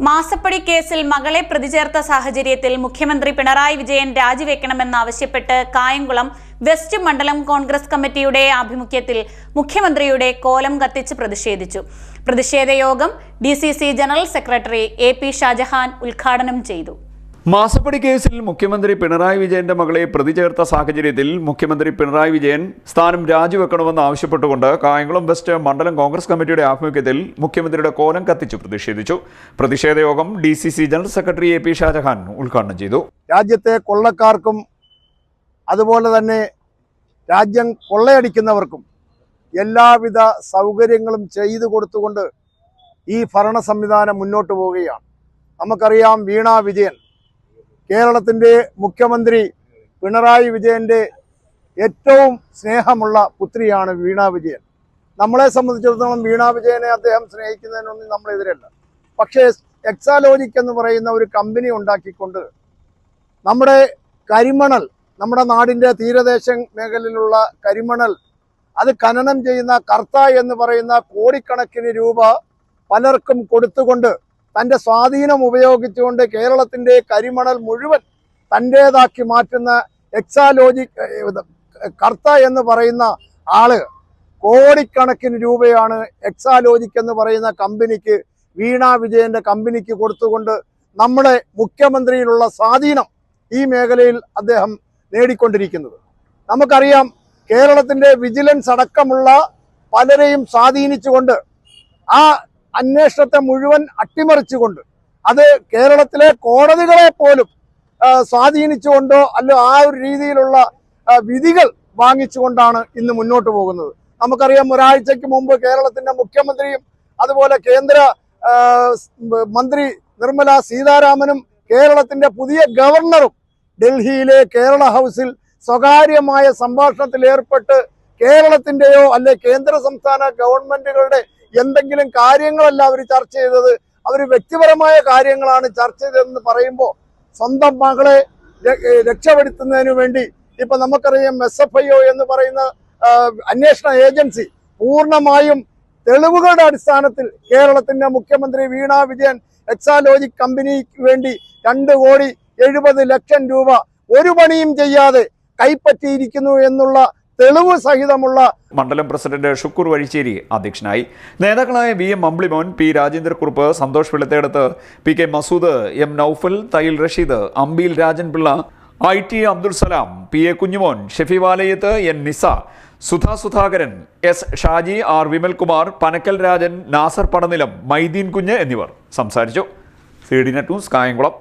മാസപ്പടി കേസിൽ മകളെ പ്രതിചേർത്ത സാഹചര്യത്തിൽ മുഖ്യമന്ത്രി പിണറായി വിജയൻ രാജിവെക്കണമെന്നാവശ്യപ്പെട്ട് കായംകുളം വെസ്റ്റ് മണ്ഡലം കോൺഗ്രസ് കമ്മിറ്റിയുടെ ആഭിമുഖ്യത്തിൽ മുഖ്യമന്ത്രിയുടെ കോലം കത്തിച്ച് പ്രതിഷേധിച്ചു. പ്രതിഷേധ യോഗം DCC general secretary AP Shajahan ഉദ്ഘാടനം ചെയ്തു. മാസപ്പടി കേസിൽ മുഖ്യമന്ത്രി പിണറായി വിജയന്റെ മകളെ പ്രതി ചേർത്ത സാഹചര്യത്തിൽ മുഖ്യമന്ത്രി പിണറായി വിജയൻ സ്ഥാനം രാജിവെക്കണമെന്ന് ആവശ്യപ്പെട്ടുകൊണ്ട് കായംകുളം വെസ്റ്റ് മണ്ഡലം കോൺഗ്രസ് കമ്മിറ്റിയുടെ ആഭിമുഖ്യത്തിൽ മുഖ്യമന്ത്രിയുടെ കോലം കത്തിച്ചു പ്രതിഷേധിച്ചു. പ്രതിഷേധ യോഗം DCC general secretary AP Shajahan ഉദ്ഘാടനം ചെയ്തു. രാജ്യത്തെ കൊള്ളക്കാർക്കും അതുപോലെ തന്നെ രാജ്യം കൊള്ളയടിക്കുന്നവർക്കും എല്ലാവിധ സൗകര്യങ്ങളും ചെയ്തു കൊടുത്തുകൊണ്ട് ഈ ഭരണ സംവിധാനം മുന്നോട്ട് പോവുകയാണ്. നമുക്കറിയാം, വീണ വിജയൻ കേരളത്തിൻ്റെ മുഖ്യമന്ത്രി പിണറായി വിജയൻ്റെ ഏറ്റവും സ്നേഹമുള്ള പുത്രിയാണ് വീണ വിജയൻ. നമ്മളെ സംബന്ധിച്ചിടത്തോളം വീണ വിജയനെ അദ്ദേഹം സ്നേഹിക്കുന്നതിനൊന്നും നമ്മളെതിരല്ല. പക്ഷേ എക്സാലോജിക് എന്ന് പറയുന്ന ഒരു കമ്പനി ഉണ്ടാക്കിക്കൊണ്ട് നമ്മുടെ കരിമണൽ, നമ്മുടെ നാടിൻ്റെ തീരദേശ മേഖലയിലുള്ള കരിമണൽ അത് ഖനനം ചെയ്യുന്ന കർത്ത എന്ന് പറയുന്ന കോടിക്കണക്കിന് രൂപ പലർക്കും കൊടുത്തുകൊണ്ട് തൻ്റെ സ്വാധീനം ഉപയോഗിച്ചുകൊണ്ട് കേരളത്തിൻ്റെ കരിമണൽ മുഴുവൻ തൻ്റേതാക്കി മാറ്റുന്ന എക്സാലോജിക് കർത്ത എന്ന് പറയുന്ന ആള് കോടിക്കണക്കിന് രൂപയാണ് എക്സാലോജിക് എന്ന് പറയുന്ന കമ്പനിക്ക്, വീണ വിജയന്റെ കമ്പനിക്ക് കൊടുത്തുകൊണ്ട് നമ്മുടെ മുഖ്യമന്ത്രിയിലുള്ള സ്വാധീനം ഈ മേഖലയിൽ അദ്ദേഹം നേടിക്കൊണ്ടിരിക്കുന്നത്. നമുക്കറിയാം, കേരളത്തിൻ്റെ വിജിലൻസ് അടക്കമുള്ള പലരെയും സ്വാധീനിച്ചുകൊണ്ട് ആ അന്വേഷണത്തെ മുഴുവൻ അട്ടിമറിച്ചുകൊണ്ട് അത് കേരളത്തിലെ കോടതികളെ പോലും സ്വാധീനിച്ചുകൊണ്ടോ അല്ല ആ ഒരു രീതിയിലുള്ള വിധികൾ വാങ്ങിച്ചുകൊണ്ടാണ് ഇന്ന് മുന്നോട്ട് പോകുന്നത്. നമുക്കറിയാം, ഒരാഴ്ചയ്ക്ക് മുമ്പ് കേരളത്തിന്റെ മുഖ്യമന്ത്രിയും അതുപോലെ കേന്ദ്ര മന്ത്രി നിർമ്മല സീതാരാമനും കേരളത്തിന്റെ പുതിയ ഗവർണറും ഡൽഹിയിലെ കേരള ഹൗസിൽ സ്വകാര്യമായ സംഭാഷണത്തിൽ ഏർപ്പെട്ട് കേരളത്തിന്റെയോ അല്ലെ കേന്ദ്ര സംസ്ഥാന ഗവൺമെന്റുകളുടെ എന്തെങ്കിലും കാര്യങ്ങളല്ല അവർ ചർച്ച ചെയ്തത്, അവർ വ്യക്തിപരമായ കാര്യങ്ങളാണ് ചർച്ച ചെയ്തതെന്ന് പറയുമ്പോൾ സ്വന്തം മകളെ രക്ഷപ്പെടുത്തുന്നതിന് വേണ്ടി ഇപ്പൊ നമുക്കറിയാം SFIO എന്ന് പറയുന്ന അന്വേഷണ ഏജൻസി പൂർണ്ണമായും തെളിവുകളുടെ അടിസ്ഥാനത്തിൽ കേരളത്തിന്റെ മുഖ്യമന്ത്രി വീണ വിജയൻ എക്സാലോജിക് കമ്പനിക്ക് വേണ്ടി 2,70,00,000 രൂപ ഒരു പണിയും ചെയ്യാതെ കൈപ്പറ്റിയിരിക്കുന്നു എന്നുള്ള തെളിവ് സഹിതമുള്ള മണ്ഡലം പ്രസിഡന്റ് ഷുക്കൂർ വഴിച്ചേരി അധ്യക്ഷനായി. നേതാക്കളായ VM Ambilimon, P Rajendrakurup, Santhosh Veluthedath, PK Masood, M Noufal, Thayyil Rasheed, അമ്പിയിൽ Rajan Pillai, IT Abdul Salam, PA Kunjumon, Shefi വാലയത്ത്, N Nisa, Sudha Sudhakaran, S Shaji, R Vimalkumar, Panakkal Rajan, Nasar പടനിലം, മൈദീൻ കുഞ്ഞ് എന്നിവർ സംസാരിച്ചു. CDNet news Kayamkulam.